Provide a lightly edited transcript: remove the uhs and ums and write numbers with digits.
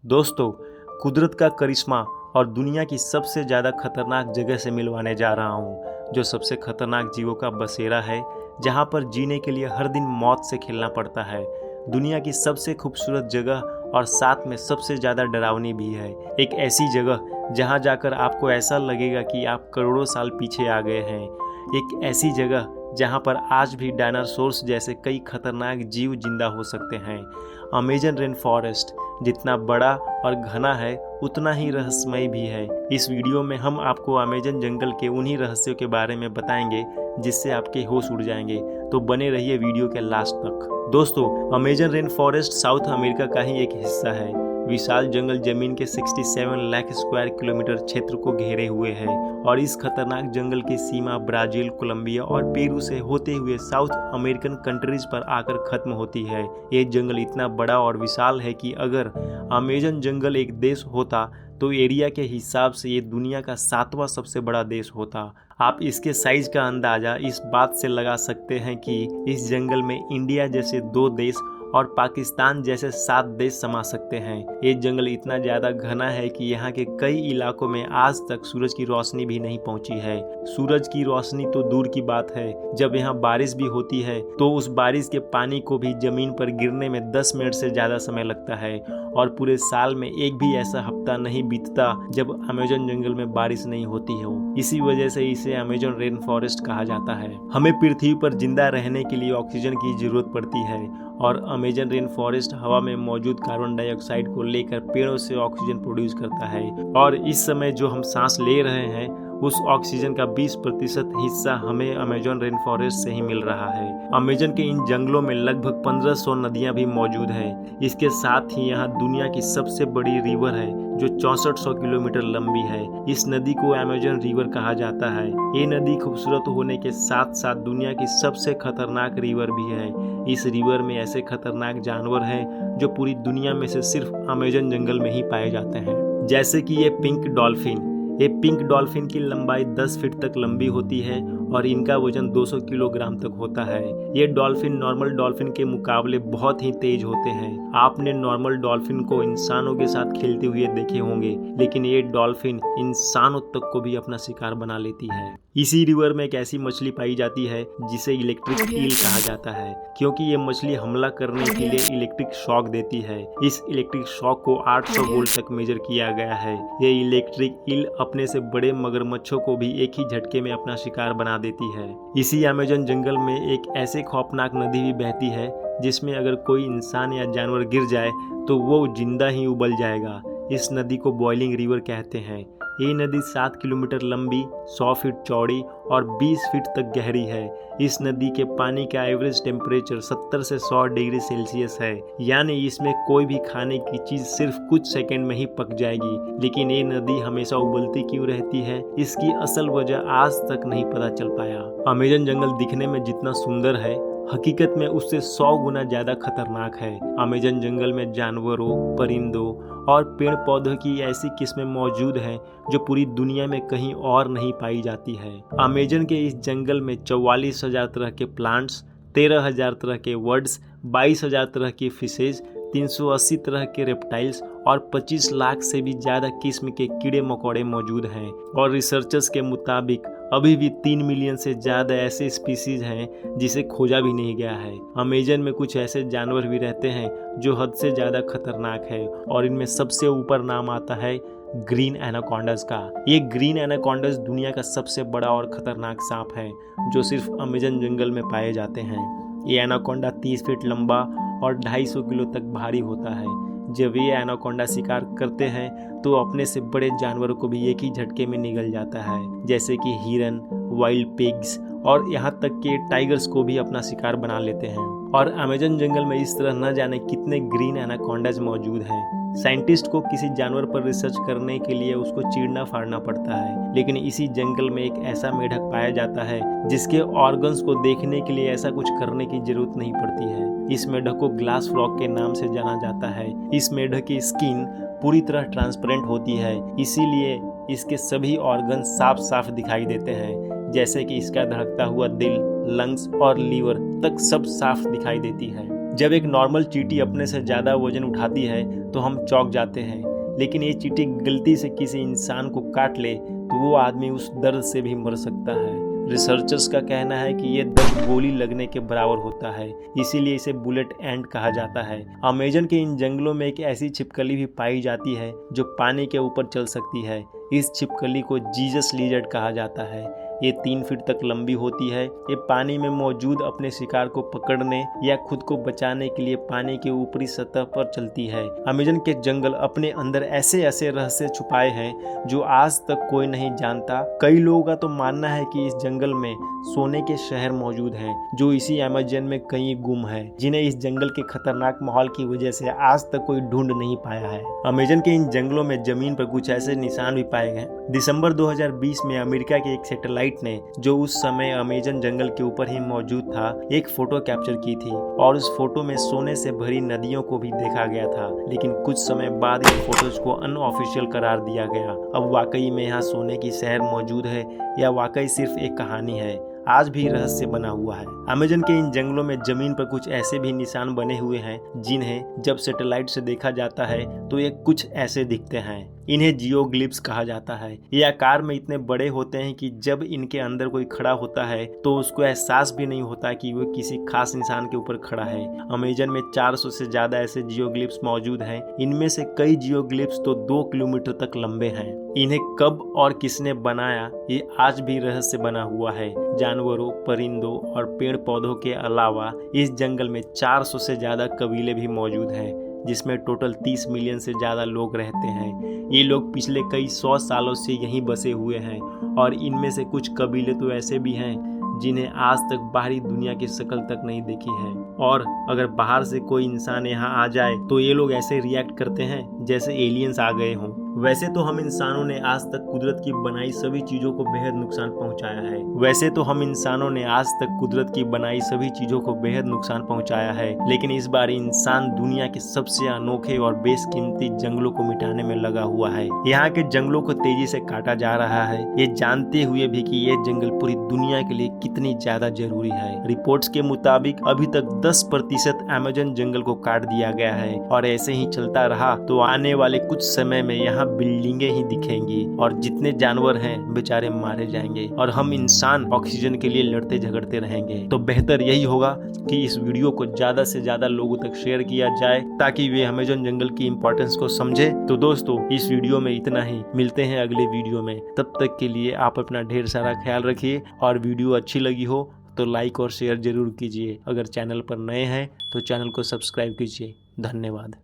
दोस्तों, कुदरत का करिश्मा और दुनिया की सबसे ज़्यादा खतरनाक जगह से मिलवाने जा रहा हूँ, जो सबसे खतरनाक जीवों का बसेरा है, जहाँ पर जीने के लिए हर दिन मौत से खेलना पड़ता है। दुनिया की सबसे खूबसूरत जगह और साथ में सबसे ज़्यादा डरावनी भी है। एक ऐसी जगह जहाँ जाकर आपको ऐसा लगेगा कि आप करोड़ों साल पीछे आ गए हैं। एक ऐसी जगह जहाँ पर आज भी डायनासोर्स जैसे कई खतरनाक जीव जिंदा हो सकते हैं। अमेजन रेन फॉरेस्ट जितना बड़ा और घना है उतना ही रहस्यमय भी है। इस वीडियो में हम आपको अमेजन जंगल के उन्हीं रहस्यों के बारे में बताएंगे जिससे आपके होश उड़ जाएंगे, तो बने रहिए वीडियो के लास्ट तक। दोस्तों, Amazon rain forest south America का ही एक हिस्सा है। विशाल जंगल जमीन के 67 लाख स्क्वायर किलोमीटर क्षेत्र को घेरे हुए है और इस खतरनाक जंगल की सीमा ब्राजील, कोलंबिया और पेरू से होते हुए साउथ अमेरिकन कंट्रीज पर आकर खत्म होती है। ये जंगल इतना बड़ा और विशाल है कि अगर अमेजन जंगल एक देश होता तो एरिया के हिसाब से ये दुनिया का 7वां सबसे बड़ा देश होता। आप इसके साइज का अंदाजा इस बात से लगा सकते हैं कि इस जंगल में इंडिया जैसे 2 देश और पाकिस्तान जैसे 7 देश समा सकते हैं। ये जंगल इतना ज्यादा घना है कि यहाँ के कई इलाकों में आज तक सूरज की रोशनी भी नहीं पहुँची है। सूरज की रोशनी तो दूर की बात है, जब यहाँ बारिश भी होती है तो उस बारिश के पानी को भी जमीन पर गिरने में 10 मिनट से ज्यादा समय लगता है और पूरे साल में एक भी ऐसा हफ्ता नहीं बीतता जब अमेजन जंगल में बारिश नहीं होती हो। इसी वजह से इसे अमेजन रेन फॉरेस्ट कहा जाता है। हमें पृथ्वी पर जिंदा रहने के लिए ऑक्सीजन की जरूरत पड़ती है और अमेजन रेन फॉरेस्ट हवा में मौजूद कार्बन डाइऑक्साइड को लेकर पेड़ों से ऑक्सीजन प्रोड्यूस करता है और इस समय जो हम सांस ले रहे हैं उस ऑक्सीजन का 20% हिस्सा हमें अमेजन रेन फॉरेस्ट से ही मिल रहा है। अमेजन के इन जंगलों में लगभग 1500 नदियां भी मौजूद है। इसके साथ ही यहाँ दुनिया की सबसे बड़ी रिवर है जो 6400 किलोमीटर लंबी है। इस नदी को अमेजन रिवर कहा जाता है। ये नदी खूबसूरत होने के साथ साथ दुनिया की सबसे खतरनाक रिवर भी है। इस रिवर में ऐसे खतरनाक जानवर हैं जो पूरी दुनिया में से सिर्फ अमेजन जंगल में ही पाए जाते हैं, जैसे कि ये पिंक डॉल्फिन। ये पिंक डॉल्फिन की लंबाई 10 फीट तक लंबी होती है और इनका वजन 200 किलोग्राम तक होता है। ये डॉल्फिन नॉर्मल डॉल्फिन के मुकाबले बहुत ही तेज होते हैं। आपने नॉर्मल डॉल्फिन को इंसानों के साथ खेलते हुए देखे होंगे, लेकिन ये डॉल्फिन इंसानों तक को भी अपना शिकार बना लेती है। इसी रिवर में एक ऐसी मछली पाई जाती है जिसे इलेक्ट्रिक ईल कहा जाता है, क्योंकि ये मछली हमला करने के लिए इलेक्ट्रिक शॉक देती है। इस इलेक्ट्रिक शॉक को 800 वोल्ट तक मेजर किया गया है। ये इलेक्ट्रिक ईल अपने से बड़े मगरमच्छों को भी एक ही झटके में अपना शिकार बना देती है। इसी अमेजन जंगल में एक ऐसे खौफनाक नदी भी बहती है जिसमें अगर कोई इंसान या जानवर गिर जाए तो वो जिंदा ही उबल जाएगा। इस नदी को बॉइलिंग रिवर कहते हैं। ये नदी 7 किलोमीटर लंबी, 100 फीट चौड़ी और 20 फीट तक गहरी है। इस नदी के पानी का एवरेज टेम्परेचर 70 से 100 डिग्री सेल्सियस है, यानी इसमें कोई भी खाने की चीज सिर्फ कुछ सेकंड में ही पक जाएगी। लेकिन ये नदी हमेशा उबलती क्यों रहती है, इसकी असल वजह आज तक नहीं पता चल पाया। अमेजन जंगल दिखने में जितना सुंदर है, हकीकत में उससे 100 गुना ज्यादा खतरनाक है। अमेजन जंगल में जानवरों, परिंदों और पेड़ पौधों की ऐसी किस्में मौजूद हैं जो पूरी दुनिया में कहीं और नहीं पाई जाती है। अमेजन के इस जंगल में 44,000 तरह के प्लांट्स, 13,000 तरह के बर्ड्स, 22,000 तरह की फिशेज, 380 तरह के रेप्टाइल्स और 25 लाख से भी ज्यादा किस्म के कीड़े मकोड़े मौजूद हैं। और रिसर्चर्स के मुताबिक अभी भी 3 मिलियन से ज्यादा ऐसे स्पीसीज हैं जिसे खोजा भी नहीं गया है। अमेजन में कुछ ऐसे जानवर भी रहते हैं जो हद से ज्यादा खतरनाक है और इनमें सबसे ऊपर नाम आता है ग्रीन एनाकोंडास का। ये ग्रीन एनाकोंडास दुनिया का सबसे बड़ा और खतरनाक सांप है जो सिर्फ अमेजन जंगल में पाए जाते हैं। ये एनाकोंडा 30 फीट लंबा और 250 किलो तक भारी होता है। जब ये एनाकोंडा शिकार करते हैं तो अपने से बड़े जानवरों को भी एक ही झटके में निगल जाता है, जैसे कि हिरन, वाइल्ड पिग्स और यहाँ तक कि टाइगर्स को भी अपना शिकार बना लेते हैं। और अमेजन जंगल में इस तरह न जाने कितने ग्रीन एनाकोंडाज मौजूद हैं। साइंटिस्ट को किसी जानवर पर रिसर्च करने के लिए उसको चीरना फाड़ना पड़ता है, लेकिन इसी जंगल में एक ऐसा मेढक पाया जाता है जिसके ऑर्गन्स को देखने के लिए ऐसा कुछ करने की जरूरत नहीं पड़ती है। इस मेढक को ग्लास फ्रॉग के नाम से जाना जाता है। इस मेढक की स्किन पूरी तरह ट्रांसपेरेंट होती है, इसीलिए इसके सभी ऑर्गन साफ साफ दिखाई देते हैं, जैसे कि इसका धड़कता हुआ दिल, लंग्स और लीवर तक सब साफ दिखाई देती है। जब एक नॉर्मल चींटी अपने से ज़्यादा वजन उठाती है तो हम चौंक जाते हैं, लेकिन ये चींटी गलती से किसी इंसान को काट ले तो वो आदमी उस दर्द से भी मर सकता है। रिसर्चर्स का कहना है कि ये दर्द गोली लगने के बराबर होता है, इसीलिए इसे बुलेट एंट कहा जाता है। अमेज़न के इन जंगलों में एक ऐसी छिपकली भी पाई जाती है जो पानी के ऊपर चल सकती है। इस छिपकली को जीसस लिजर्ड कहा जाता है। ये 3 फीट तक लंबी होती है। ये पानी में मौजूद अपने शिकार को पकड़ने या खुद को बचाने के लिए पानी के ऊपरी सतह पर चलती है। अमेज़न के जंगल अपने अंदर ऐसे ऐसे रहस्य छुपाए हैं जो आज तक कोई नहीं जानता। कई लोगों का तो मानना है कि इस जंगल में सोने के शहर मौजूद हैं जो इसी अमेज़न में कहीं गुम है, जिन्हें इस जंगल के खतरनाक माहौल की वजह से आज तक कोई ढूंढ नहीं पाया है। अमेज़न के इन जंगलों में जमीन पर कुछ ऐसे निशान भी पाए गए। दिसंबर 2020 में अमेरिका के एक सैटेलाइट ने, जो उस समय अमेज़न जंगल के ऊपर ही मौजूद था, एक फोटो कैप्चर की थी और उस फोटो में सोने से भरी नदियों को भी देखा गया था। लेकिन कुछ समय बाद इन फोटोज को अनऑफिशियल करार दिया गया। अब वाकई में यहाँ सोने की शहर मौजूद है या वाकई सिर्फ एक कहानी है, आज भी रहस्य बना हुआ है। अमेज़न के इन जंगलों में जमीन पर कुछ ऐसे भी निशान बने हुए हैं जिन्हें जब सैटेलाइट से देखा जाता है तो ये कुछ ऐसे दिखते हैं। इन्हें जियोग्लिफ्स कहा जाता है। ये आकार में इतने बड़े होते हैं कि जब इनके अंदर कोई खड़ा होता है तो उसको एहसास भी नहीं होता कि वो किसी खास इंसान के ऊपर खड़ा है। अमेज़न में 400 से ज्यादा ऐसे जियोग्लिफ्स मौजूद हैं। इनमें से कई जियोग्लिफ्स तो 2 किलोमीटर तक लंबे हैं। इन्हें कब और किसने बनाया ये आज भी रहस्य बना हुआ है। जानवरों, परिंदों और पेड़ पौधों के अलावा इस जंगल में 400 से ज्यादा कबीले भी मौजूद हैं, जिसमें टोटल 30 मिलियन से ज़्यादा लोग रहते हैं। ये लोग पिछले कई 100 सालों से यहीं बसे हुए हैं और इनमें से कुछ कबीले तो ऐसे भी हैं जिन्हें आज तक बाहरी दुनिया की शक्ल तक नहीं देखी है। और अगर बाहर से कोई इंसान यहाँ आ जाए तो ये लोग ऐसे रिएक्ट करते हैं जैसे एलियंस आ गए हों। वैसे तो हम इंसानों ने आज तक कुदरत की बनाई सभी चीजों को बेहद नुकसान पहुंचाया है। लेकिन इस बार इंसान दुनिया के सबसे अनोखे और बेशकीमती जंगलों को मिटाने में लगा हुआ है। यहाँ के जंगलों को तेजी से काटा जा रहा है, ये जानते हुए भी कि ये जंगल पूरी दुनिया के लिए कितनी ज्यादा जरूरी है। रिपोर्ट्स के मुताबिक अभी तक 10% अमेज़न जंगल को काट दिया गया है और ऐसे ही चलता रहा तो आने वाले कुछ समय में यहाँ बिल्डिंगें ही दिखेंगी और जितने जानवर हैं बेचारे मारे जाएंगे और हम इंसान ऑक्सीजन के लिए लड़ते झगड़ते रहेंगे। तो बेहतर यही होगा कि इस वीडियो को ज्यादा से ज्यादा लोगों तक शेयर किया जाए ताकि वे अमेज़न जंगल की इम्पोर्टेंस को समझे। तो दोस्तों, इस वीडियो में इतना ही। मिलते हैं अगले वीडियो में। तब तक के लिए आप अपना ढेर सारा ख्याल रखिए और वीडियो अच्छी लगी हो तो लाइक और शेयर जरूर कीजिए। अगर चैनल पर नए हैं तो चैनल को सब्सक्राइब कीजिए। धन्यवाद।